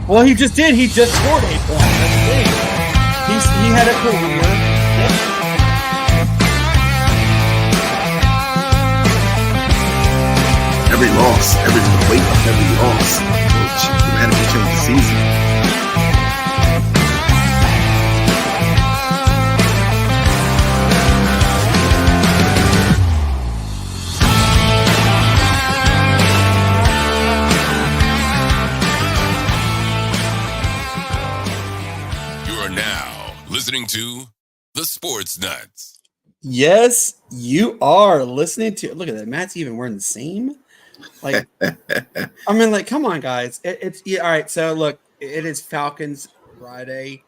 Well, he just did. He just scored 8 points. That's the thing. He had a career. Every loss, the weight of every loss will dramatically change the season. Listening to the Sportz Nutz. Yes, you are listening to. Look at that. Matt's even wearing the same. Like, I mean, like, come on, guys. It's yeah, all right. So, look, it is Falcons Friday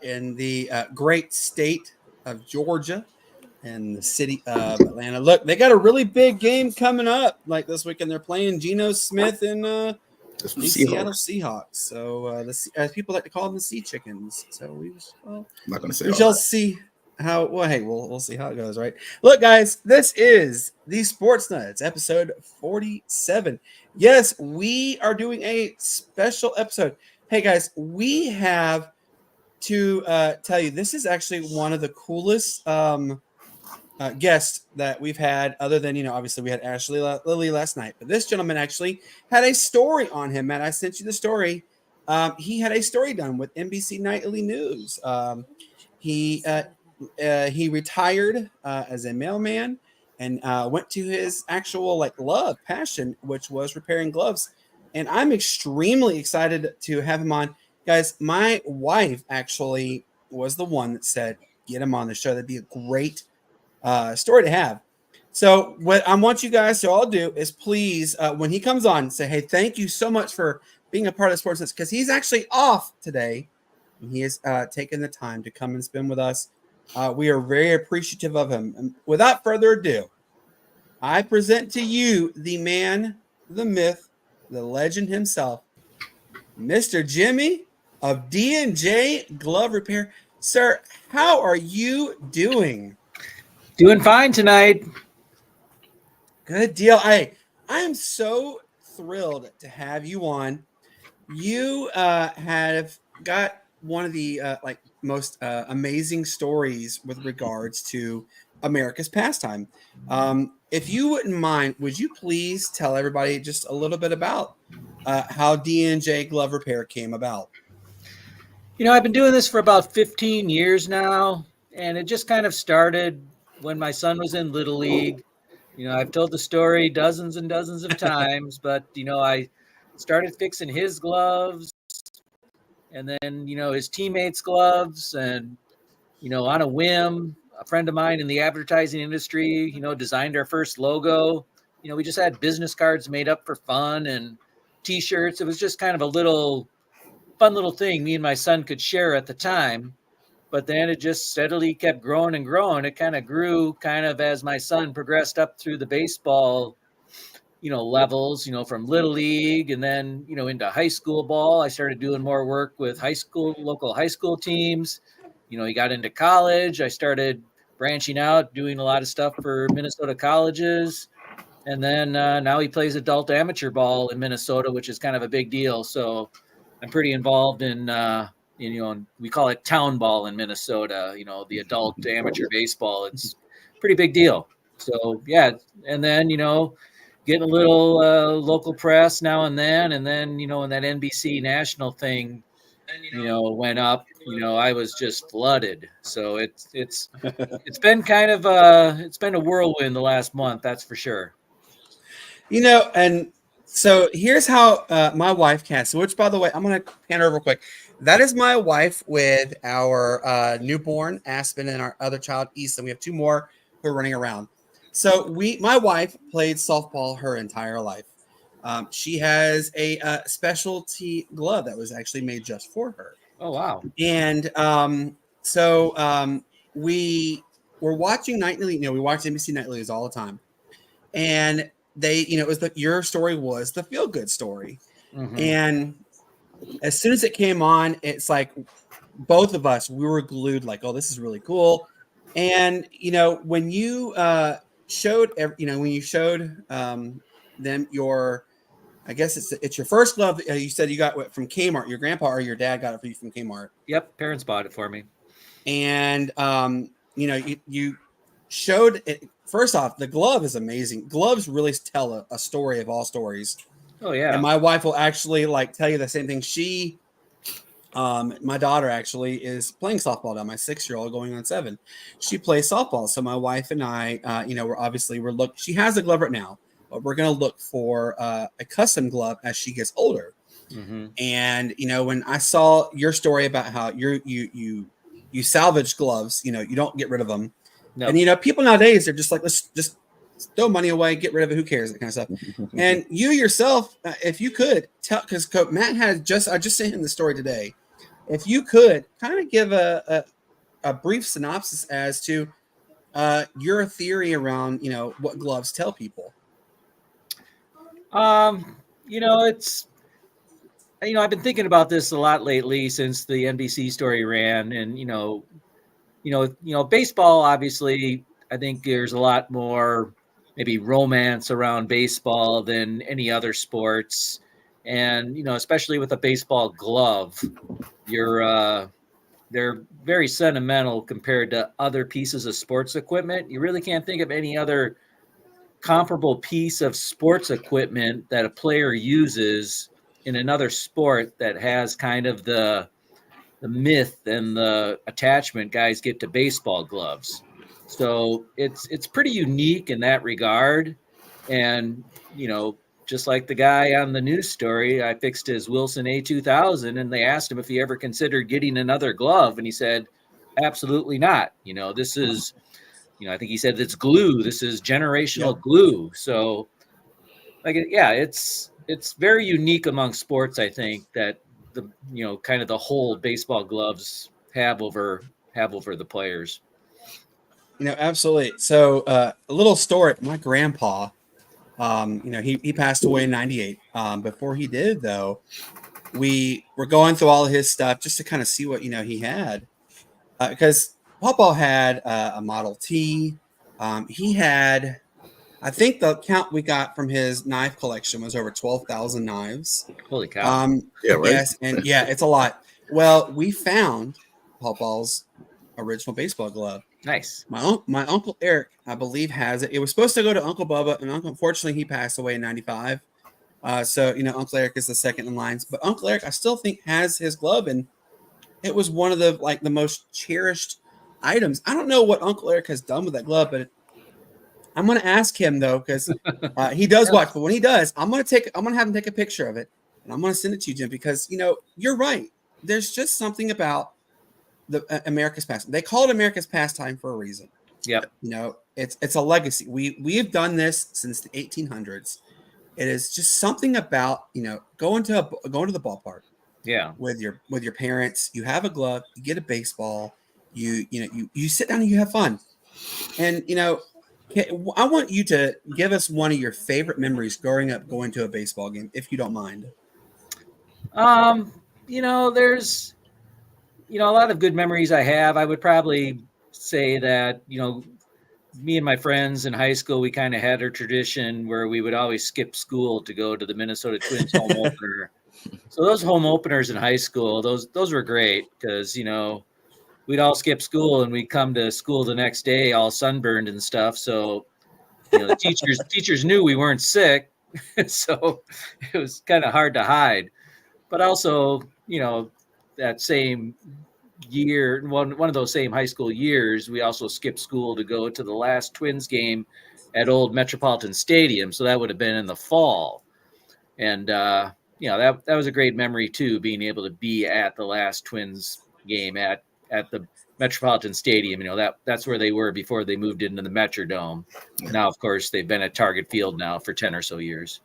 in the great state of Georgia and the city of Atlanta. Look, they got a really big game coming up. Like this weekend, they're playing Geno Smith and the Seattle Seahawks. So as people like to call them, the Sea Chickens. So I'm not going to say we shall see how. Well, hey, we'll see how it goes, right? Look, guys, this is the Sportz Nutz, episode 47. Yes, we are doing a special episode. Hey, guys, we have to tell you this is actually one of the coolest guests that we've had, other than, obviously we had Ashley Lilly last night, but this gentleman actually had a story on him. Matt, I sent you the story. He had a story done with NBC Nightly News. He retired as a mailman and went to his actual passion, which was repairing gloves. And I'm extremely excited to have him on. Guys, my wife actually was the one that said, get him on the show. That'd be a great story to have. So what I want you guys to all do is please, when he comes on, say, hey, thank you so much for being a part of Sportz Nutz, because he's actually off today. And he has taken the time to come and spend with us. We are very appreciative of him. And without further ado, I present to you the man, the myth, the legend himself, Mr. Jimmy of D&J Glove Repair. Sir, how are you doing? Doing fine tonight. Good deal. I am so thrilled to have you on. You have got one of the most amazing stories with regards to America's pastime. If you wouldn't mind, would you please tell everybody just a little bit about how D&J Glove Repair came about? I've been doing this for about 15 years now, and it just kind of started when my son was in Little League. I've told the story dozens and dozens of times, but, I started fixing his gloves and then, his teammates' gloves. And, on a whim, a friend of mine in the advertising industry, designed our first logo. We just had business cards made up for fun and T-shirts. It was just kind of a fun little thing me and my son could share at the time. But then it just steadily kept growing and growing. It kind of grew as my son progressed up through the baseball, levels, from Little League and then, into high school ball. I started doing more work with local high school teams. He got into college. I started branching out, doing a lot of stuff for Minnesota colleges. And then now he plays adult amateur ball in Minnesota, which is kind of a big deal. So I'm pretty involved in, we call it town ball in Minnesota, the adult amateur baseball. It's a pretty big deal. So, yeah. And then, getting a little local press now and then. And then, when that NBC national thing, went up, I was just flooded. So it's been kind of it's been a whirlwind the last month. That's for sure. And so here's how my wife casts, which, by the way, I'm going to hand her real quick. That is my wife with our newborn, Aspen, and our other child, Easton. We have 2 more who are running around. So my wife played softball her entire life. She has a specialty glove that was actually made just for her. Oh, wow. And we were watching Nightly. We watch NBC Nightly News all the time. And they, it was your story was the feel good story. Mm-hmm. And as soon as it came on, it's like both of us, we were glued like, oh, this is really cool. And, when you showed them your I guess it's your first glove. You said you got what from Kmart. Your grandpa or your dad got it for you from Kmart. Yep, parents bought it for me. And you showed it. First off, the glove is amazing. Gloves really tell a story of all stories. Oh yeah. And my wife will actually like tell you the same thing. She, my daughter actually is playing softball now. My 6-year-old going on 7. She plays softball. So my wife and I, we're looking. She has a glove right now, but we're going to look for a custom glove as she gets older. Mm-hmm. And when I saw your story about how you salvage gloves, you don't get rid of them. Nope. And people nowadays they're just like, let's just throw money away, get rid of it, who cares, that kind of stuff. And you yourself, if you could tell, because Matt I just sent him the story today. If you could kind of give a brief synopsis as to your theory around what gloves tell people. It's I've been thinking about this a lot lately since the NBC story ran, and baseball, obviously, I think there's a lot more maybe romance around baseball than any other sports. And, especially with a baseball glove, they're very sentimental compared to other pieces of sports equipment. You really can't think of any other comparable piece of sports equipment that a player uses in another sport that has kind of the myth and the attachment guys get to baseball gloves. So it's pretty unique in that regard. And, just like the guy on the news story, I fixed his Wilson A2000 and they asked him if he ever considered getting another glove. And he said, absolutely not. This is, I think he said it's glue. This is generational glue. So it's very unique among sports, I think, that the kind of the whole baseball gloves have over the players. Absolutely. So a little story. My grandpa, he passed away in 98. Before he did, though, we were going through all of his stuff just to kind of see what he had, because Papa had a Model T. He had, I think the count we got from his knife collection was over 12,000 knives. Holy cow! Yeah, right. Yes, and it's a lot. Well, we found Papa's original baseball glove. Nice. My uncle Eric, I believe, has it. It was supposed to go to Uncle Bubba, and unfortunately, he passed away in 95. So Uncle Eric is the second in lines, but Uncle Eric, I still think, has his glove, and it was one of the most cherished items. I don't know what Uncle Eric has done with that glove, but I'm going to ask him though, because he does watch. But when he does, I'm going to have him take a picture of it, and I'm going to send it to you, Jim, because you're right. There's just something about the America's pastime. They call it America's pastime for a reason. Yep. It's a legacy. We have done this since the 1800s. It is just something about going to the ballpark. Yeah. With your parents, you have a glove, you get a baseball, you sit down and you have fun, and I want you to give us one of your favorite memories growing up going to a baseball game, if you don't mind. There's a lot of good memories I have. I would probably say that, me and my friends in high school, we kind of had our tradition where we would always skip school to go to the Minnesota Twins home opener. So those home openers in high school, those were great because, we'd all skip school and we'd come to school the next day all sunburned and stuff. So, the teachers knew we weren't sick. So it was kind of hard to hide. But also, that same year, one of those same high school years, we also skipped school to go to the last Twins game at Old Metropolitan Stadium. So that would have been in the fall. And, that was a great memory too, being able to be at the last Twins game at the Metropolitan Stadium. That's where they were before they moved into the Metrodome. Now, of course, they've been at Target Field now for 10 or so years.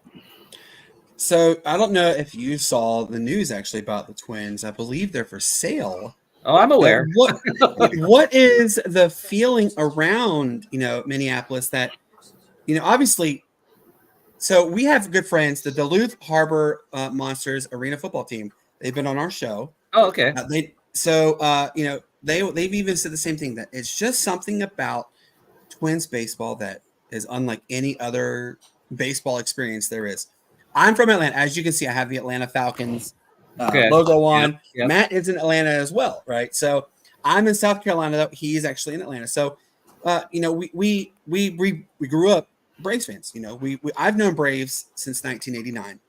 So I don't know if you saw the news actually about the Twins. I believe they're for sale. Oh, I'm aware. What is the feeling around, Minneapolis that, obviously, so we have good friends, the Duluth Harbor Monsters arena football team. They've been on our show. Oh, okay. They've even said the same thing, that it's just something about Twins baseball that is unlike any other baseball experience there is. I'm from Atlanta. As you can see, I have the Atlanta Falcons Okay. logo on. Yep. Matt is in Atlanta as well, right? So I'm in South Carolina. Though he's actually in Atlanta. So, we grew up Braves fans. I've known Braves since 1989.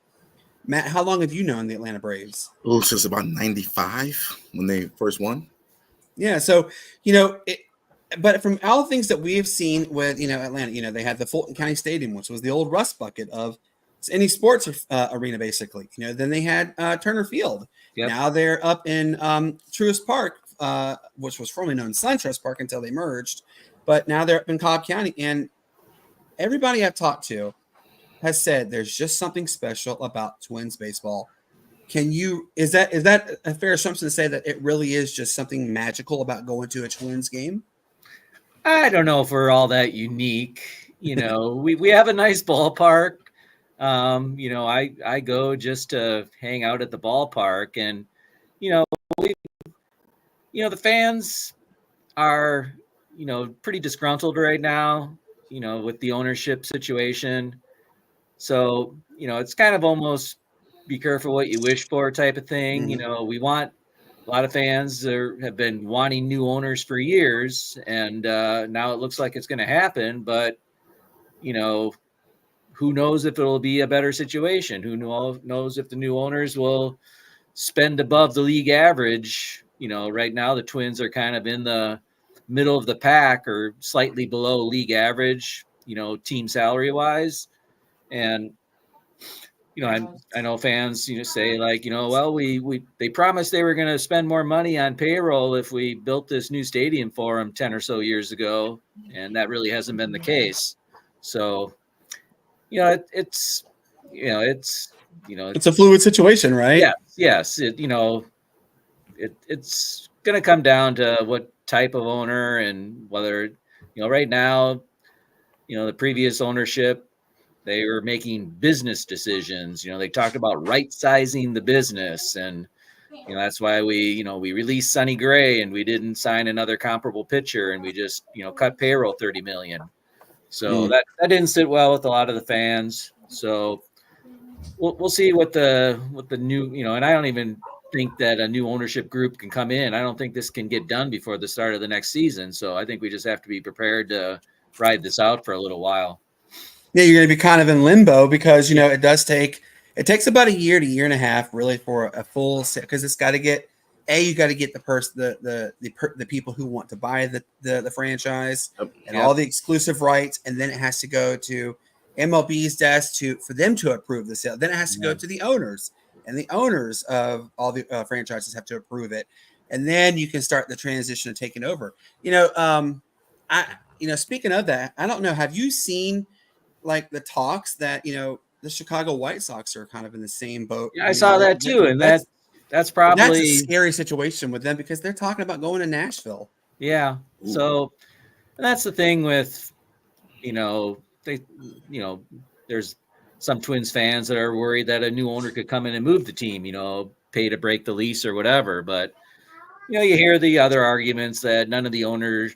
Matt, how long have you known the Atlanta Braves? Oh, since about 95 when they first won. Yeah, so but from all the things that we have seen with Atlanta, they had the Fulton County Stadium, which was the old rust bucket of any sports arena, basically. Then they had Turner Field. Yep. Now they're up in Truist Park, which was formerly known as SunTrust Park until they merged, but now they're up in Cobb County. And everybody I've talked to has said there's just something special about Twins baseball. Is that a fair assumption to say that it really is just something magical about going to a Twins game? I don't know if we're all that unique. We have a nice ballpark. I go just to hang out at the ballpark, and the fans are pretty disgruntled right now, with the ownership situation. So, it's kind of almost be careful what you wish for type of thing. Mm-hmm. We want a lot of fans have been wanting new owners for years, and now it looks like it's going to happen. But, who knows if it'll be a better situation? Who knows if the new owners will spend above the league average? Right now the Twins are kind of in the middle of the pack or slightly below league average, team salary wise. And, I know fans, say like, well, they promised they were going to spend more money on payroll if we built this new stadium for them 10 or so years ago. And that really hasn't been the case. So, it's a fluid situation, right? Yes. It's going to come down to what type of owner and whether, right now, the previous ownership, they were making business decisions. They talked about right sizing the business, and that's why we released Sonny Gray and we didn't sign another comparable pitcher, and we just cut payroll $30 million. So that didn't sit well with a lot of the fans. So we'll see what the new and I don't even think that a new ownership group can come in. I don't think this can get done before the start of the next season. So I think we just have to be prepared to ride this out for a little while. Yeah, you're going to be kind of in limbo because it takes about a year to year and a half really for a full set, because it's got to get you got to get the people who want to buy the franchise and all the exclusive rights, and then it has to go to MLB's desk for them to approve the sale. Then it has to go to the owners, and the owners of all the franchises have to approve it, and then you can start the transition of taking over. Speaking of that, I don't know. Have you seen like the talks that the Chicago White Sox are kind of in the same boat? Yeah, I saw that too, and that's probably that's a scary situation with them because they're talking about going to Nashville. Yeah. Ooh. So that's the thing with there's some Twins fans that are worried that a new owner could come in and move the team, pay to break the lease or whatever. But you hear the other arguments that none of the other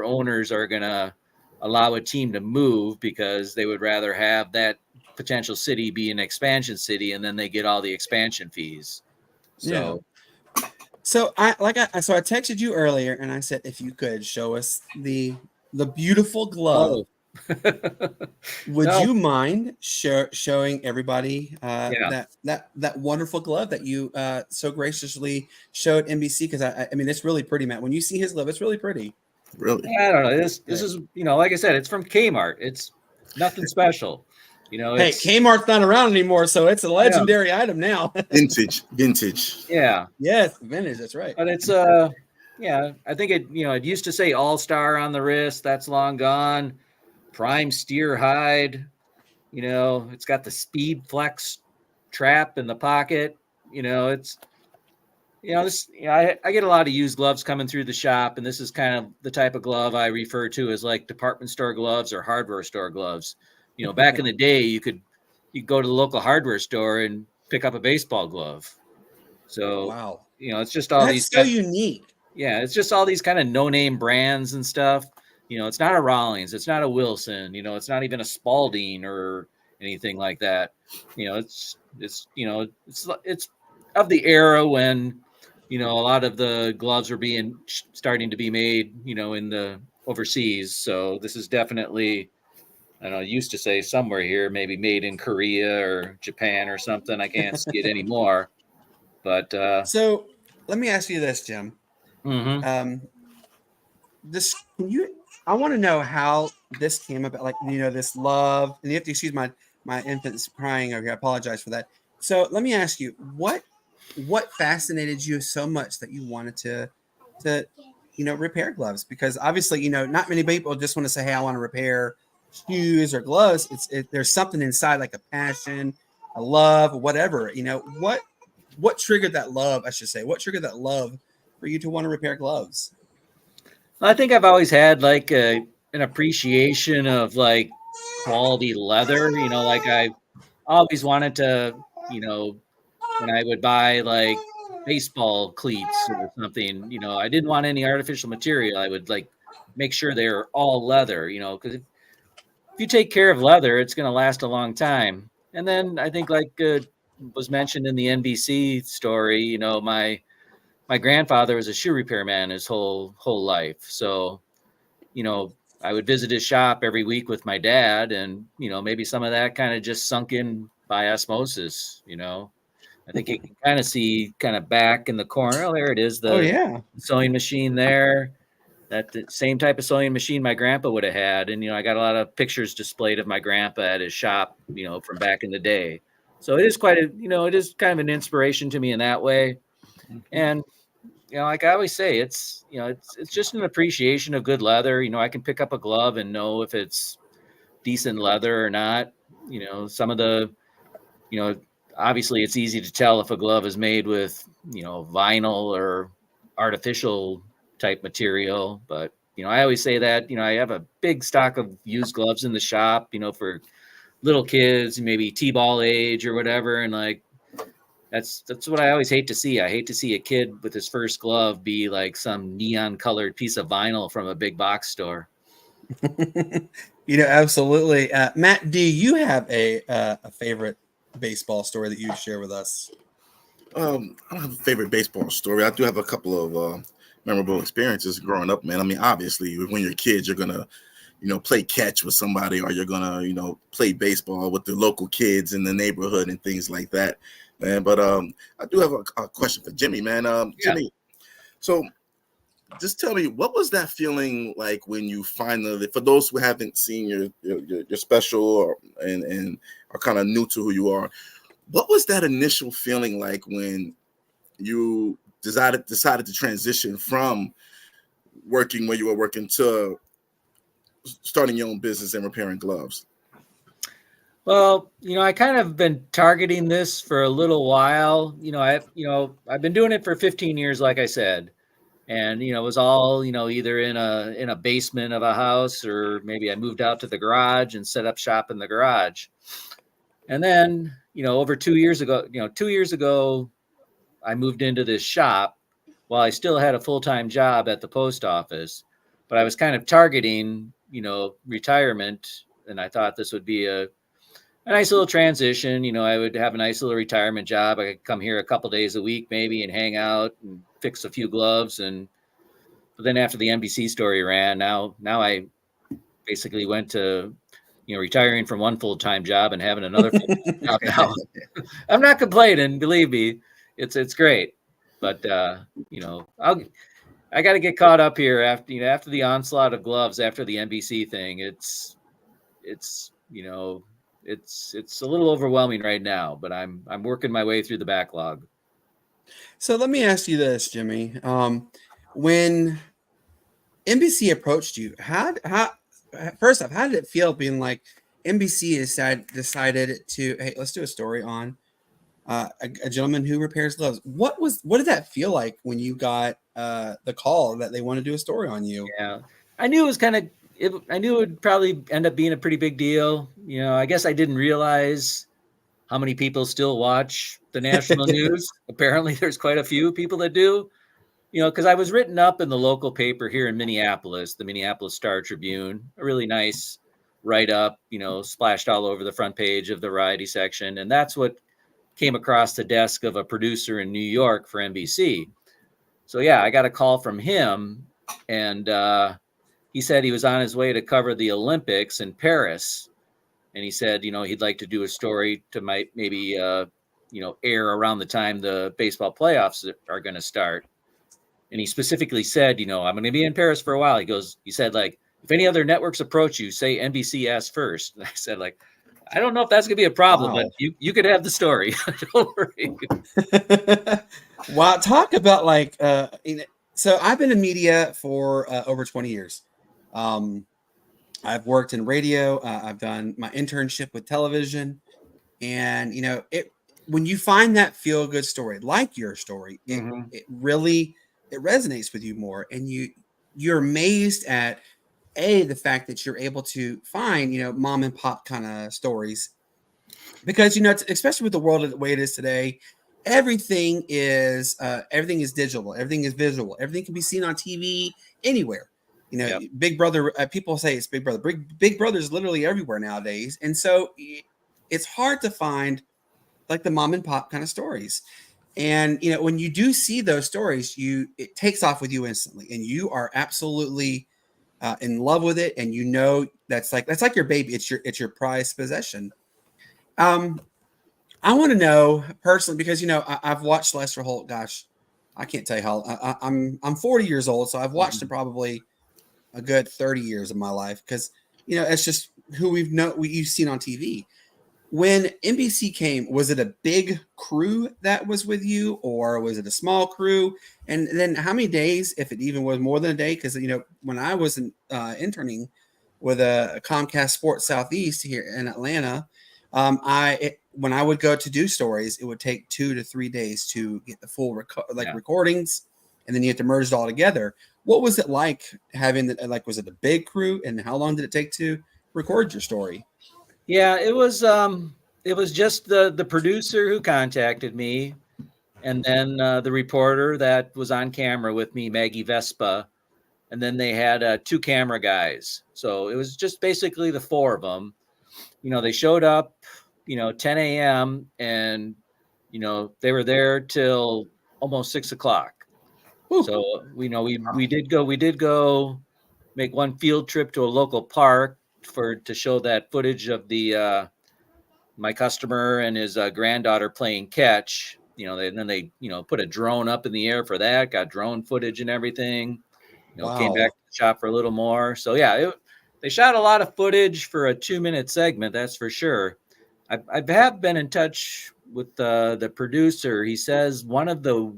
owners are going to allow a team to move because they would rather have that potential city be an expansion city, and then they get all the expansion fees. So I texted you earlier and I said, if you could show us the beautiful glove, would you mind showing everybody that wonderful glove that you so graciously showed NBC? Because I mean, it's really pretty, Matt. When you see his glove, it's really pretty. Really? I don't know. This is like I said, it's from Kmart. It's nothing special. Hey, Kmart's not around anymore, so it's a legendary item now. Vintage. Yeah. Yes, vintage. That's right. But it's I think it used to say All-Star on the wrist. That's long gone. Prime steer hide. It's got the Speed Flex trap in the pocket. It's I get a lot of used gloves coming through the shop, and this is kind of the type of glove I refer to as like department store gloves or hardware store gloves. Back in the day, you go to the local hardware store and pick up a baseball glove. So, wow, it's just all that's so unique. Yeah, it's just all these kind of no-name brands and stuff. It's not a Rawlings, it's not a Wilson, it's not even a Spalding or anything like that. It's it's of the era when a lot of the gloves were starting to be made in the overseas. So this is definitely, I don't know, used to say somewhere here, maybe made in Korea or Japan or something. I can't see it anymore. But So let me ask you this, Jim. mhm. Um, this can you? I want to know how this came about. Like this love, and you have to excuse my infant's crying over here. I apologize for that. So let me ask you, what fascinated you so much that you wanted to repair gloves? Because obviously not many people just want to say, hey, I want to repair shoes or gloves. There's something inside, like a passion, a love, whatever. What triggered that love? I should say, what triggered that love for you to want to repair gloves? I think I've always had like an appreciation of like quality leather. Like I always wanted to, when I would buy like baseball cleats or something, I didn't want any artificial material. I would like make sure they were all leather, because if you take care of leather, it's going to last a long time. And then I think like was mentioned in the NBC story, my grandfather was a shoe repairman his whole life. So, I would visit his shop every week with my dad, and maybe some of that kind of just sunk in by osmosis. I think you can kind of see kind of back in the corner. Oh, there it is, Oh the yeah. sewing machine there. That the same type of sewing machine my grandpa would have had, and I got a lot of pictures displayed of my grandpa at his shop, from back in the day. So it is it is kind of an inspiration to me in that way. And like I always say, it's just an appreciation of good leather. I can pick up a glove and know if it's decent leather or not. Some of the, you know, obviously it's easy to tell if a glove is made with, vinyl or artificial type material. But, I always say that, I have a big stock of used gloves in the shop, for little kids, maybe T-ball age or whatever. And like, that's what I always hate to see. I hate to see a kid with his first glove be like some neon colored piece of vinyl from a big box store. Absolutely. Matt, do you have a favorite baseball story that you'd share with us? I don't have a favorite baseball story. I do have a couple of memorable experiences growing up, man. I mean, obviously, when you're kids, you're gonna, play catch with somebody, or you're gonna, play baseball with the local kids in the neighborhood and things like that, man. But I do have a question for Jimmy, man. Jimmy, so just tell me, what was that feeling like when you finally, for those who haven't seen your special and are kind of new to who you are, what was that initial feeling like when you decided to transition from working where you were working to starting your own business and repairing gloves? Well, I kind of been targeting this for a little while. I've been doing it for 15 years, like I said. And, it was all, either in a basement of a house, or maybe I moved out to the garage and set up shop in the garage. And then, over 2 years ago, I moved into this shop while I still had a full-time job at the post office, but I was kind of targeting, retirement. And I thought this would be a nice little transition. I would have a nice little retirement job. I could come here a couple days a week, maybe, and hang out and fix a few gloves. But then after the NBC story ran, now I basically went to, retiring from one full-time job and having another full-time job now. I'm not complaining, believe me. It's great. But, I got to get caught up here after the onslaught of gloves, after the NBC thing. It's a little overwhelming right now, but I'm working my way through the backlog. So let me ask you this, Jimmy. When NBC approached you, first off, how did it feel being like NBC decided to, hey, let's do a story on a gentleman who repairs gloves? What did that feel like when you got the call that they want to do a story on you? Yeah, I knew it was I knew it would probably end up being a pretty big deal. I guess I didn't realize how many people still watch the national news. Apparently, there's quite a few people that do. Because I was written up in the local paper here in Minneapolis, the Minneapolis Star Tribune, a really nice write up, splashed all over the front page of the variety section. And that's what came across the desk of a producer in New York for NBC. So yeah, I got a call from him, and he said he was on his way to cover the Olympics in Paris. And he said, he'd like to do a story to maybe air around the time the baseball playoffs are going to start. And he specifically said, I'm going to be in Paris for a while. He said, like, if any other networks approach you, say NBC asked first. And I said, like, I don't know if that's going to be a problem, Wow. but you could have the story. Don't worry. Wow. Talk about like, so I've been in media for over 20 years. I've worked in radio. I've done my internship with television, and when you find that feel good story, like your story, it really resonates with you more, and you're amazed at the fact that you're able to find mom and pop kind of stories, because especially with the world the way it is today, everything is digital, everything is visual, everything can be seen on TV anywhere. Yep. Big Brother, people say it's Big Brother. Big Brother is literally everywhere nowadays. And so it's hard to find like the mom and pop kind of stories. And, when you do see those stories, it takes off with you instantly, and you are absolutely in love with it. And that's like your baby. It's your prized possession. I want to know personally, because, I've watched Lester Holt. Gosh, I can't tell you how I'm 40 years old. So I've watched it probably a good 30 years of my life, because it's just who you've seen on TV. When NBC came, was it a big crew that was with you, or was it a small crew? And then how many days, if it even was more than a day? Because when I was interning with a Comcast Sports Southeast here in Atlanta, when I would go to do stories, it would take 2 to 3 days to get the full recordings, and then you have to merge it all together. What was it like having was it a big crew, and how long did it take to record your story? Yeah, it was just the producer who contacted me, and then the reporter that was on camera with me, Maggie Vespa, and then they had 2 camera guys. So it was just basically the 4 of them. They showed up, 10 a.m. and they were there till almost 6 o'clock. Whew. So we did go make one field trip to a local park to show that footage of the my customer and his granddaughter playing catch. They put a drone up in the air for that, got drone footage and everything. Wow. Came back to the shop for a little more. So yeah, they shot a lot of footage for a 2-minute segment, that's for sure. I have been in touch with the producer. He says one of the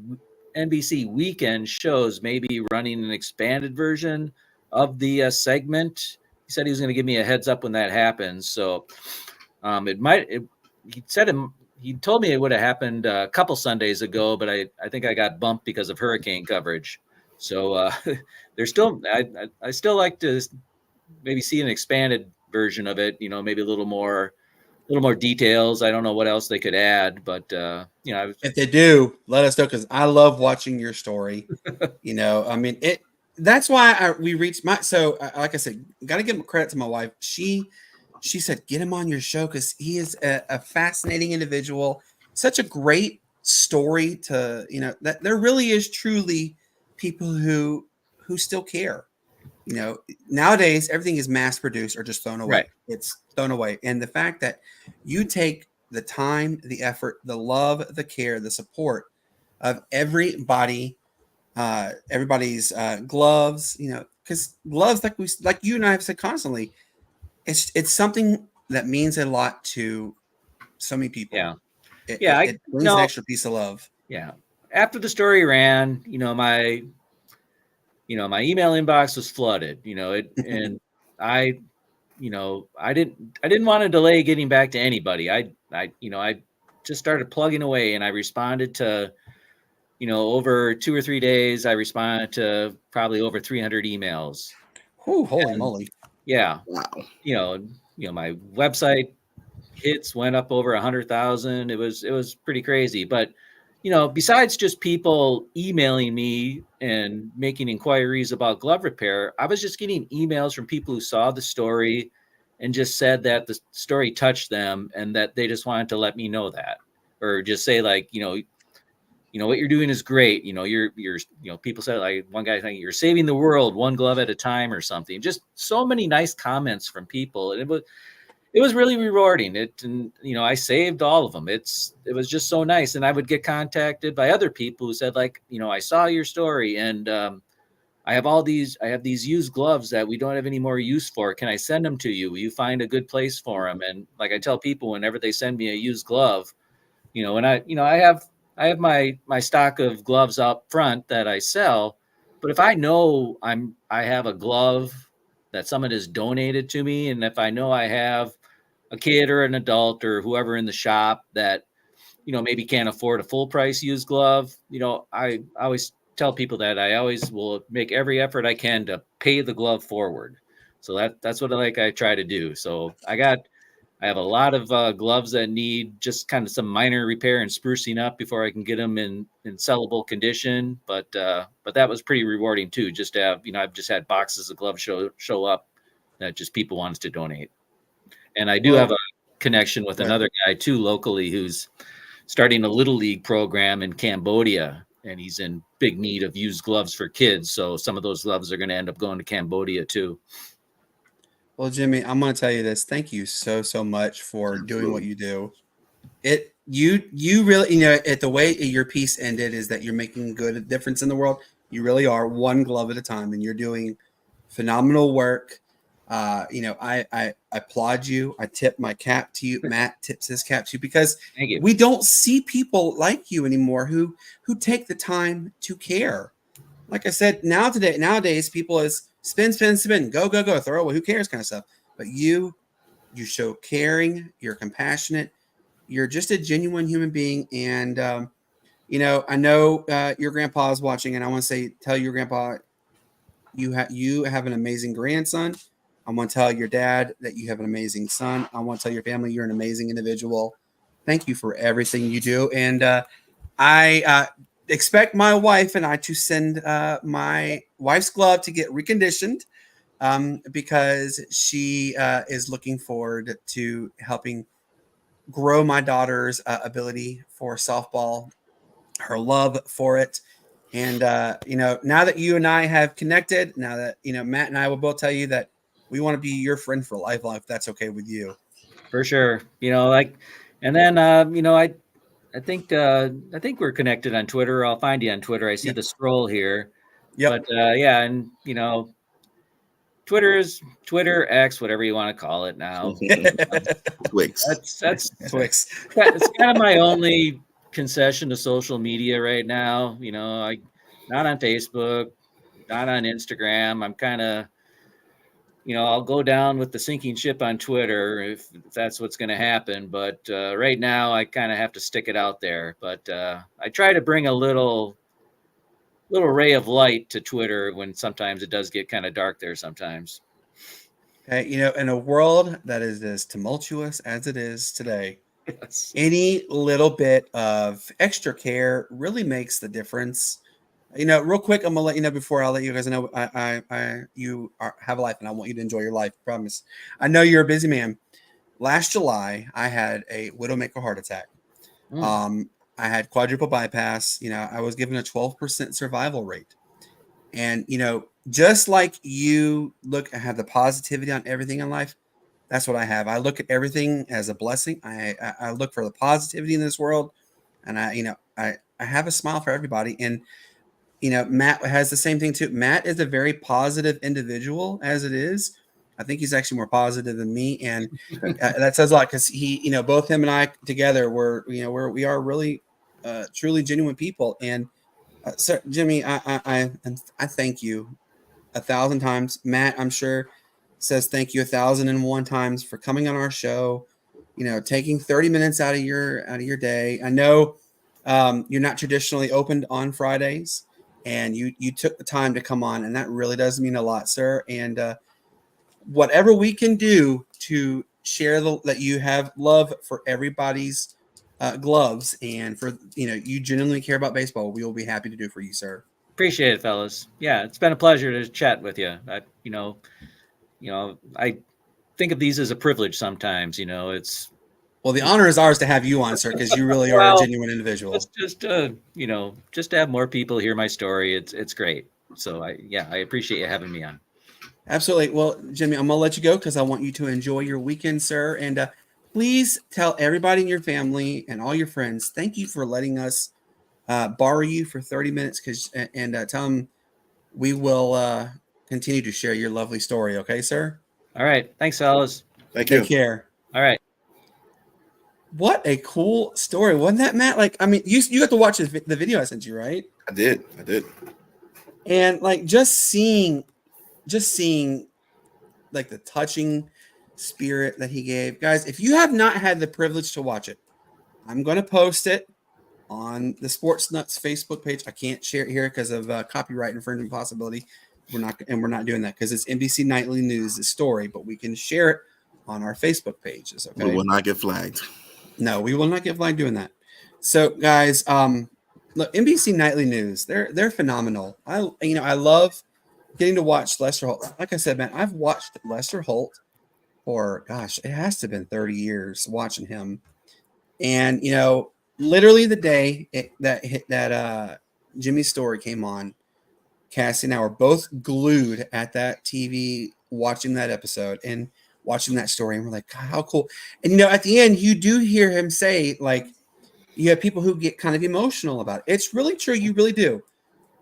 NBC weekend shows may be running an expanded version of the segment. He said he was going to give me a heads up when that happens. So he told me it would have happened a couple Sundays ago, but I think I got bumped because of hurricane coverage. So there's still, I still like to maybe see an expanded version of it, maybe a little more details. I don't know what else they could add, but if they do, let us know, because I love watching your story. That's why we reached like I said, got to give credit to my wife. She said, get him on your show, because he is a fascinating individual, such a great story to, that there really is truly people who still care. Nowadays everything is mass produced or just thrown away. Right. It's thrown away. And the fact that you take the time, the effort, the love, the care, the support of everybody, everybody's gloves, because gloves, like you and I have said constantly, it's something that means a lot to so many people. Yeah. It brings an extra piece of love. Yeah. After the story ran, my email inbox was flooded, and I didn't want to delay getting back to anybody. I just started plugging away, and I responded to, over 2 or 3 days, I responded to probably over 300 emails. Whew, holy moly. Yeah. Wow. My website hits went up over 100,000. It was pretty crazy, but besides just people emailing me and making inquiries about glove repair, I was just getting emails from people who saw the story and just said that the story touched them and that they just wanted to let me know that, or just say like, what you're doing is great. You're, people said, like one guy saying, you're saving the world one glove at a time or something. Just so many nice comments from people. And it was really rewarding. I saved all of them. It was just so nice. And I would get contacted by other people who said like, I saw your story and, I have these used gloves that we don't have any more use for. Can I send them to you? Will you find a good place for them? And like I tell people, whenever they send me a used glove, and I have my stock of gloves up front that I sell, but if I know I have a glove that someone has donated to me, and if I know I have a kid or an adult or whoever in the shop that, maybe can't afford a full price used glove, I always tell people that I always will make every effort I can to pay the glove forward. So that's what I try to do. So I have a lot of gloves that need just kind of some minor repair and sprucing up before I can get them in sellable condition. But that was pretty rewarding too. Just to have, I've just had boxes of gloves show up that just people want us to donate. And I do have a connection with another guy too locally who's starting a little league program in Cambodia, and he's in big need of used gloves for kids. So some of those gloves are going to end up going to Cambodia too. Well, Jimmy, I'm going to tell you this. Thank you so much for doing what you do. You really, at the way your piece ended is that you're making a good difference in the world. You really are, one glove at a time, and you're doing phenomenal work. I applaud you. I tip my cap to you. Matt tips his cap to you, because we don't see people like you anymore who take the time to care. Like I said, nowadays people is spin, go, throw away, who cares kind of stuff. But you show caring, you're compassionate, you're just a genuine human being. And, I know your grandpa is watching, and I want to tell your grandpa, you have an amazing grandson. I want to tell your dad that you have an amazing son. I want to tell your family you're an amazing individual. Thank you for everything you do. And I expect my wife and I to send my wife's glove to get reconditioned because she is looking forward to helping grow my daughter's ability for softball, her love for it. And, now that you and I have connected, now that, Matt and I will both tell you that we want to be your friend for life, if that's okay with you. For sure. And then, I think we're connected on Twitter. I'll find you on Twitter. I see the scroll here. Yep. But and Twitter, X, whatever you want to call it now. Twix. That's Twix. It's kind of my only concession to social media right now. Not on Facebook, not on Instagram. I'm kind of, I'll go down with the sinking ship on Twitter if that's what's going to happen. But right now, I kind of have to stick it out there. But I try to bring a little ray of light to Twitter when sometimes it does get kind of dark there sometimes. Okay, in a world that is as tumultuous as it is today, Yes. Any little bit of extra care really makes the difference. Real quick, I'm gonna let you know before I'll let you guys know have a life, and I want you to enjoy your life. Promise. I know you're a busy man. Last July, I had a widowmaker heart attack. I had quadruple bypass. I was given a 12% survival rate, and just like you have the positivity on everything in life. That's what I have. I look at everything as a blessing. I look for the positivity in this world, and I have a smile for everybody. And Matt has the same thing too. Matt is a very positive individual as it is. I think he's actually more positive than me, and that says a lot because he, both him and I together we are really truly genuine people. And so Jimmy, I thank you 1,000 times. Matt, I'm sure, says thank you 1,001 times for coming on our show. Taking 30 minutes out of your day. I know you're not traditionally opened on Fridays, and you took the time to come on, and that really does mean a lot, sir. And whatever we can do to share that you have love for everybody's gloves, and for you genuinely care about baseball, we will be happy to do for you, sir. Appreciate it, fellas. Yeah, it's been a pleasure to chat with you. think of these as a privilege sometimes. It's Well, the honor is ours to have you on, sir, because you really are a well, genuine individual. it's just just to have more people hear my story. It's great. So I appreciate you having me on. Absolutely. Well, Jimmy, I'm gonna let you go because I want you to enjoy your weekend, sir. And please tell everybody in your family and all your friends, thank you for letting us borrow you for 30 minutes. And tell them we will continue to share your lovely story. Okay, sir. All right. Thanks, fellas. Thank you. Take care. All right. What a cool story, wasn't that, Matt? Like, I mean, you got to watch the video I sent you, right? I did. And like just seeing like the touching spirit that he gave. Guys, if you have not had the privilege to watch it, I'm going to post it on the Sportz Nutz Facebook page. I can't share it here because of copyright infringement possibility. We're not doing that because it's NBC Nightly News, the story, but we can share it on our Facebook pages. Okay. We will not get flagged. No, we will not get flagged doing that. So, guys, look, NBC Nightly News, they're phenomenal. I love getting to watch Lester Holt. Like I said, man, I've watched Lester Holt for, gosh, it has to have been 30 years watching him. And, literally the day that Jimmy's story came on, Cassie and I were both glued at that TV watching that episode and watching that story. And we're like, God, how cool. And, at the end, you do hear him say, like, you have people who get kind of emotional about it. It's really true. You really do.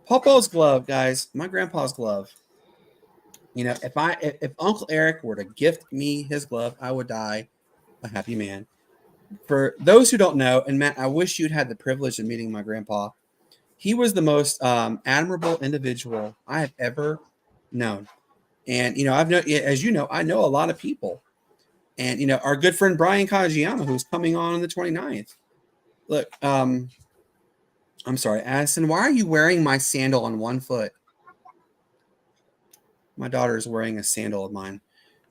Papa's glove, guys, my grandpa's glove. If Uncle Eric were to gift me his glove, I would die a happy man. For those who don't know, and Matt, I wish you'd had the privilege of meeting my grandpa. He was the most admirable individual I have ever known. And, I know a lot of people. And, our good friend Brian Kajiyama, who's coming on the 29th. Look, I'm sorry, Addison, why are you wearing my sandal on one foot? My daughter is wearing a sandal of mine.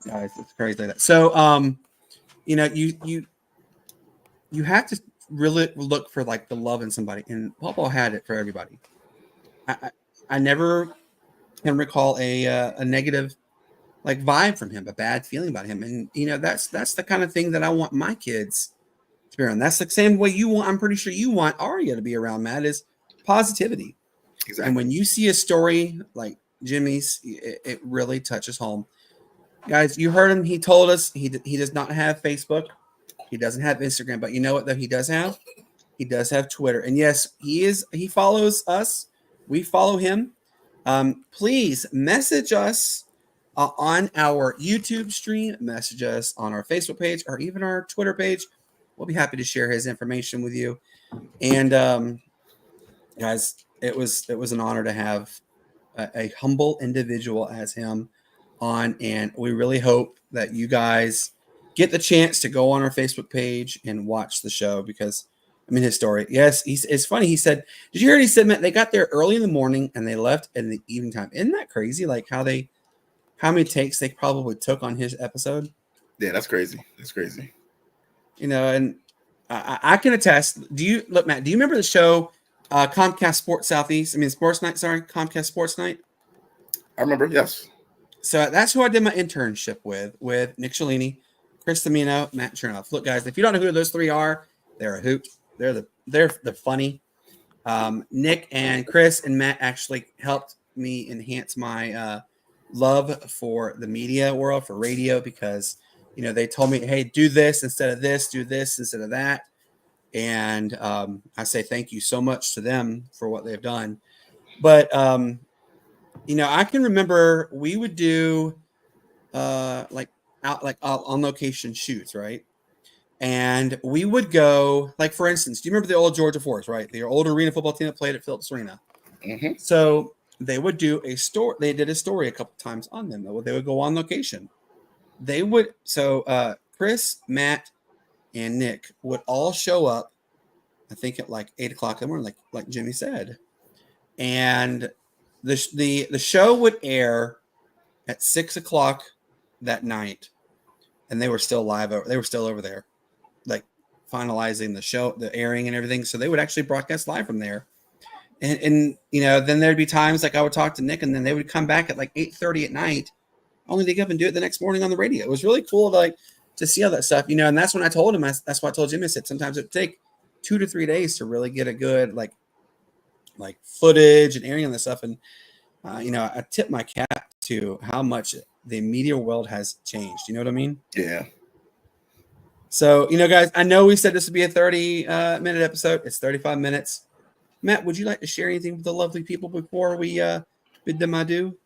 Guys, it's crazy like that. So, you have to really look for like the love in somebody, and Papa had it for everybody. I never can recall a negative like vibe from him, a bad feeling about him, and that's the kind of thing that I want my kids to be around. That's the same way you want. I'm pretty sure you want Arya to be around. Matt, is positivity. Exactly. And when you see a story like Jimmy's, it really touches home. Guys, you heard him. He told us he does not have Facebook. He doesn't have Instagram, but you know what, though? He does have Twitter. And yes, he follows us. We follow him. Please message us on our YouTube stream, message us on our Facebook page, or even our Twitter page. We'll be happy to share his information with you. And guys, it was an honor to have a humble individual as him on, and we really hope that you guys get the chance to go on our Facebook page and watch the show because, his story. Yes, it's funny. He said, did you hear what he said, Matt? They got there early in the morning and they left in the evening time. Isn't that crazy? Like how many takes they probably took on his episode? Yeah, that's crazy. That's crazy. And I can attest. Matt, do you remember the show Comcast Sports Night, sorry, Comcast Sports Night? I remember, yes. So that's who I did my internship with Nick Shalini, Chris Tamino, Matt Chernoff. Look, guys, if you don't know who those three are, they're a hoot. They're funny. Nick and Chris and Matt actually helped me enhance my love for the media world, for radio, because they told me, hey, do this instead of this, do this instead of that. And I say thank you so much to them for what they've done. But I can remember we would do on location shoots, right? And we would go, like, for instance, do you remember the old Georgia Force, right? The old arena football team that played at Phillips Arena. Mm-hmm. So they would do a story. They did a story a couple times on them. They would go on location. Chris, Matt, and Nick would all show up, I think at like 8 o'clock in the morning, like Jimmy said. And the show would air at 6 o'clock that night. And they were still live. They were still over there, like finalizing the show, the airing and everything. So they would actually broadcast live from there. And then there'd be times like I would talk to Nick, and then they would come back at like 8:30 at night only to get up and do it the next morning on the radio. It was really cool to see all that stuff, and that's when I told him, that's why I told Jimmy, I said, sometimes it would take 2 to 3 days to really get a good, like footage and airing on this stuff. And, I tip my cap to how much the media world has changed. You know what I mean? Yeah. So, guys, I know we said this would be a 30-minute episode. It's 35 minutes. Matt, would you like to share anything with the lovely people before we bid them adieu?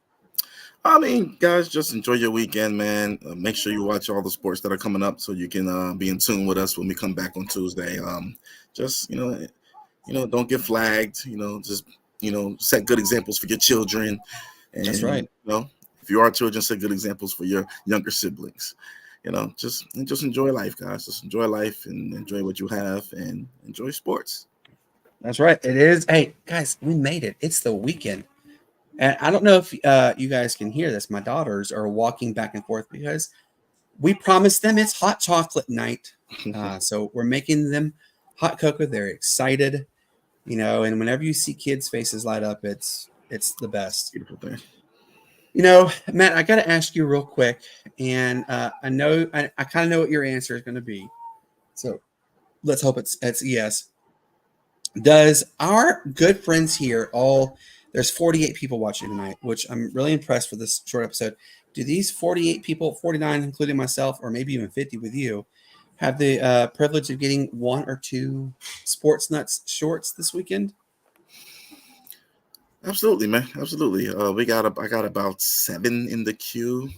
I mean, guys, just enjoy your weekend, man. Make sure you watch all the sports that are coming up so you can be in tune with us when we come back on Tuesday. Just, don't get flagged. Just, set good examples for your children. And, That's right. If you are children, set good examples for your younger siblings. Just enjoy life, guys. Just enjoy life and enjoy what you have and enjoy sports. That's right. It is. Hey, guys, we made it. It's the weekend. And I don't know if you guys can hear this. My daughters are walking back and forth because we promised them it's hot chocolate night. So we're making them hot cocoa. They're excited, and whenever you see kids' faces light up, it's the best. Beautiful thing. Matt, I got to ask you real quick, and I know I kind of know what your answer is going to be. So let's hope it's yes. Does our good friends here there's 48 people watching tonight, which I'm really impressed for this short episode. Do these 48 people, 49, including myself, or maybe even 50 with you, have the privilege of getting 1 or 2 Sportz Nutz shorts this weekend? Absolutely, man. Absolutely. I got about 7 in the queue.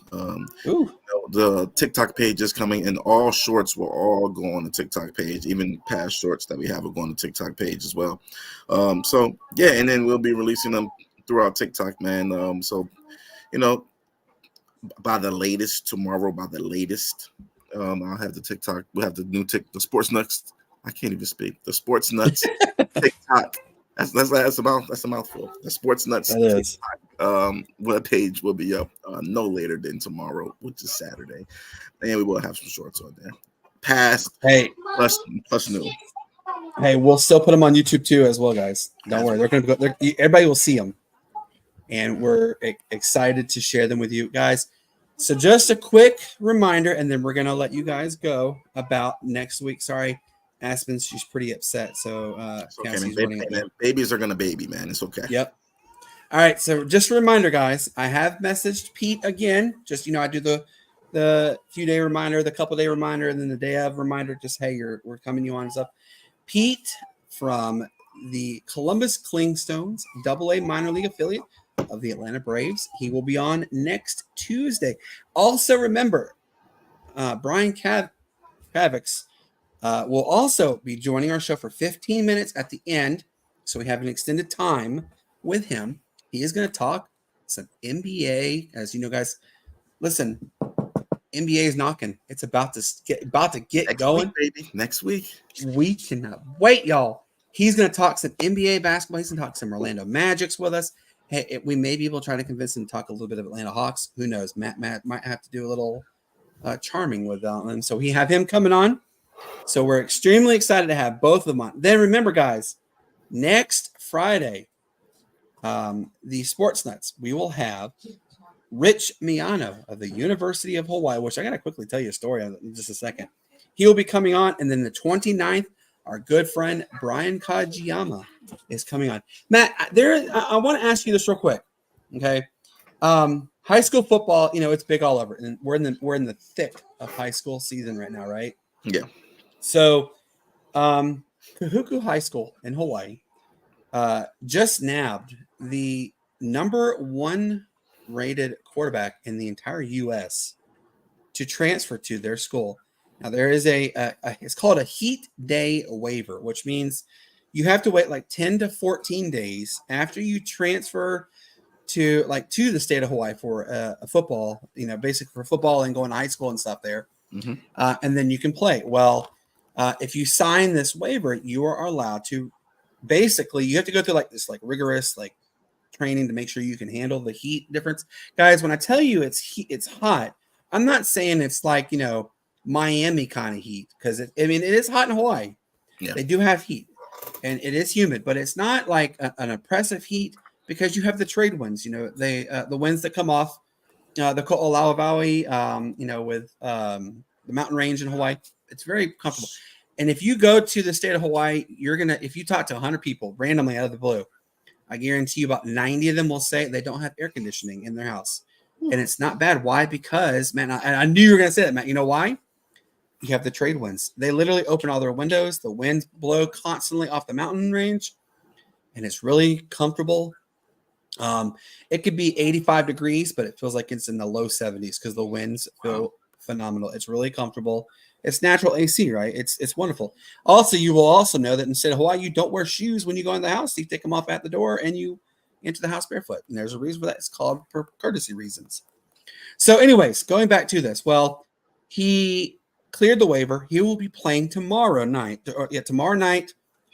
The TikTok page is coming, and all shorts will all go on the TikTok page. Even past shorts that we have will go on the TikTok page as well. So yeah, and then we'll be releasing them throughout TikTok, man. By the latest tomorrow, I'll have the TikTok. We'll have the new the Sportz Nutz. I can't even speak. The Sportz Nutz TikTok. That's a mouthful. The Sportz Nutz web page will be up no later than tomorrow, which is Saturday, and we will have some shorts on there. Past, plus new. Hey, we'll still put them on YouTube too as well, guys. Don't worry, they're going to go. Everybody will see them, and we're excited to share them with you guys. So, just a quick reminder, and then we're going to let you guys go about next week. Sorry. Aspen, she's pretty upset. So babies are gonna baby, man. It's okay. Yep. All right. So just a reminder, guys. I have messaged Pete again. Just I do the few-day reminder, the couple-day reminder, and then the day of reminder. Just hey, we're coming you on and stuff. Pete from the Columbus Clingstones, AA minor league affiliate of the Atlanta Braves. He will be on next Tuesday. Also, remember, Brian Kavix will also be joining our show for 15 minutes at the end. So we have an extended time with him. He is going to talk some NBA. As you know, guys, listen, NBA is knocking. It's about to get next going. Week, baby. Next week. We cannot wait, y'all. He's going to talk some NBA basketball. He's going to talk some Orlando Magics with us. Hey, we may be able to try to convince him to talk a little bit of Atlanta Hawks. Who knows? Matt might have to do a little charming with them. So we have him coming on. So we're extremely excited to have both of them on. Then remember, guys, next Friday, the Sportz Nutz, we will have Rich Miano of the University of Hawaii, which I got to quickly tell you a story on in just a second. He will be coming on. And then the 29th, our good friend Brian Kajiyama is coming on. Matt, I want to ask you this real quick. Okay. High school football, it's big all over. And we're in the thick of high school season right now, right? Yeah. So, Kahuku High School in Hawaii just nabbed the number 1 rated quarterback in the entire U.S. to transfer to their school. Now, there is it's called a heat day waiver, which means you have to wait like 10 to 14 days after you transfer to the state of Hawaii for a football, basically for football and going to high school and stuff there. Mm-hmm. And then you can play. Well, if you sign this waiver, you are allowed to basically, you have to go through this rigorous training to make sure you can handle the heat difference. Guys, when I tell you it's hot, I'm not saying it's Miami kind of heat, because it is hot in Hawaii. Yeah. They do have heat and it is humid, but it's not like an oppressive heat, because you have the trade winds, the winds that come off the Ko'olau Valley, with the mountain range in Hawaii. It's very comfortable. And if you go to the state of Hawaii, if you talk to 100 people randomly out of the blue, I guarantee you about 90 of them will say they don't have air conditioning in their house. And it's not bad. Why? Because, man, I knew you were going to say that, Matt. You know why? You have the trade winds. They literally open all their windows. The winds blow constantly off the mountain range, and it's really comfortable. It could be 85 degrees, but it feels like it's in the low 70s because the winds feel phenomenal. It's really comfortable. It's natural AC, right? It's wonderful. Also, you will also know that in the state of Hawaii, you don't wear shoes when you go in the house. You take them off at the door and you enter the house barefoot. And there's a reason for that. It's called for courtesy reasons. So anyways, going back to this. Well, he cleared the waiver. He will be playing tomorrow night,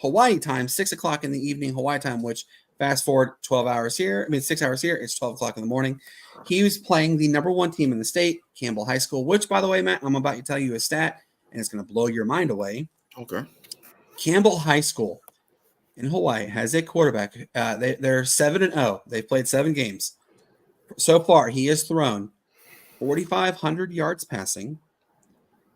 Hawaii time, 6 o'clock in the evening, Hawaii time, which fast forward 6 hours here. It's 12 o'clock in the morning. He was playing the number 1 team in the state, Campbell High School, which, by the way, Matt, I'm about to tell you a stat, and it's going to blow your mind away. Okay. Campbell High School in Hawaii has a quarterback. They're 7-0. They've played 7 games. So far, he has thrown 4,500 yards passing.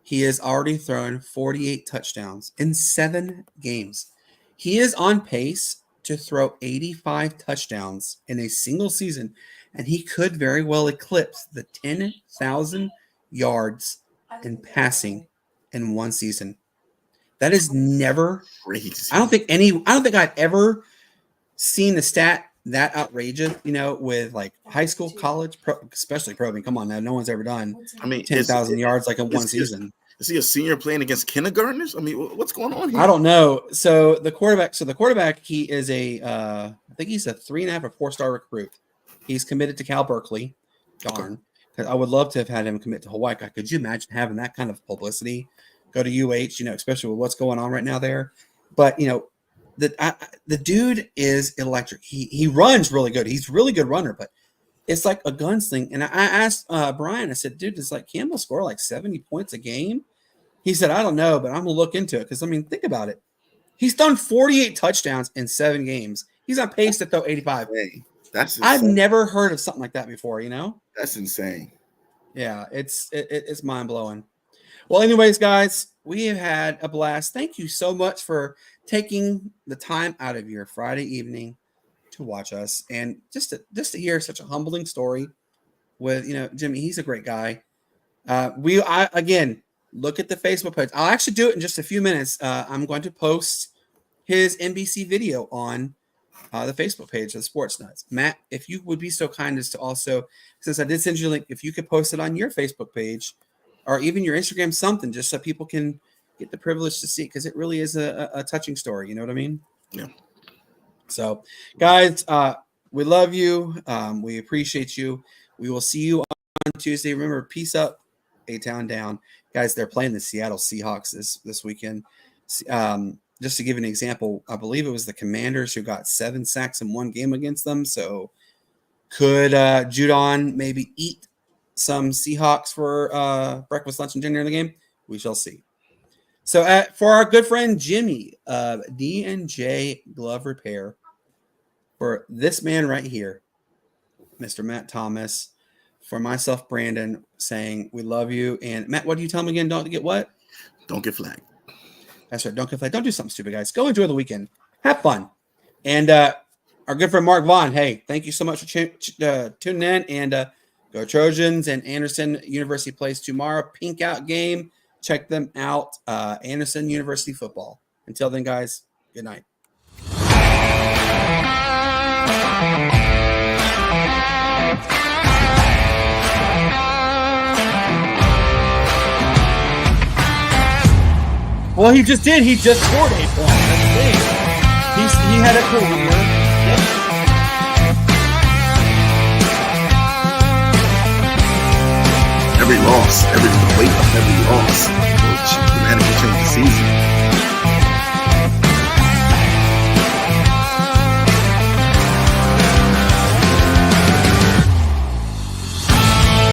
He has already thrown 48 touchdowns in 7 games. He is on pace to throw 85 touchdowns in a single season, and he could very well eclipse the 10,000 yards in passing in one season. That is never Crazy. I don't think I've ever seen a stat that outrageous, with like high school, college, especially pro. I mean, come on now, no one's ever done 10,000 yards like in one season. Is he a senior playing against kindergartners? I mean, what's going on here? I don't know. So the quarterback, he is I think he's a 3.5 or 4-star recruit. He's committed to Cal Berkeley. Darn. Because I would love to have had him commit to Hawaii. Could you imagine having that kind of publicity? Go to UH, especially with what's going on right now there. But, the dude is electric. He runs really good. He's a really good runner, but it's like a gunsling. And I asked Brian, I said, dude, does like Campbell score like 70 points a game? He said, I don't know, but I'm going to look into it. Because, think about it. He's done 48 touchdowns in 7 games. He's on pace to throw 85. Hey, that's I've never heard of something like that before, That's insane. Yeah, it's mind-blowing. Well, anyways, guys, we have had a blast. Thank you so much for taking the time out of your Friday evening to watch us and just to hear such a humbling story with, Jimmy. He's a great guy. Again, look at the Facebook page. I'll actually do it in just a few minutes. I'm going to post his NBC video on the Facebook page of Sportz Nutz. Matt, if you would be so kind as to also, since I did send you a link, if you could post it on your Facebook page or even your Instagram, something, just so people can get the privilege to see it, because it really is a touching story. You know what I mean? Yeah. So, guys, we love you. We appreciate you. We will see you on Tuesday. Remember, peace up, A-Town down. Guys, they're playing the Seattle Seahawks this weekend. Just to give an example, I believe it was the Commanders who got 7 sacks in one game against them. So could Judon maybe eat some Seahawks for breakfast, lunch, and dinner in the game? We shall see. So for our good friend Jimmy of D&J Glove Repair, for this man right here, Mr. Matt Thomas, for myself, Brandon, saying we love you. And Matt, what do you tell him again? Don't get what? Don't get flagged. That's right. Don't get flagged. Don't do something stupid, guys. Go enjoy the weekend. Have fun. And our good friend Mark Vaughn, hey, thank you so much for tuning in. And go Trojans. And Anderson University plays tomorrow. Pink out game. Check them out. Anderson University football. Until then, guys, good night. Well, he just did. He just scored 8 points. That's the thing. He had a career. Yep. Every loss, the weight of every loss. Humanity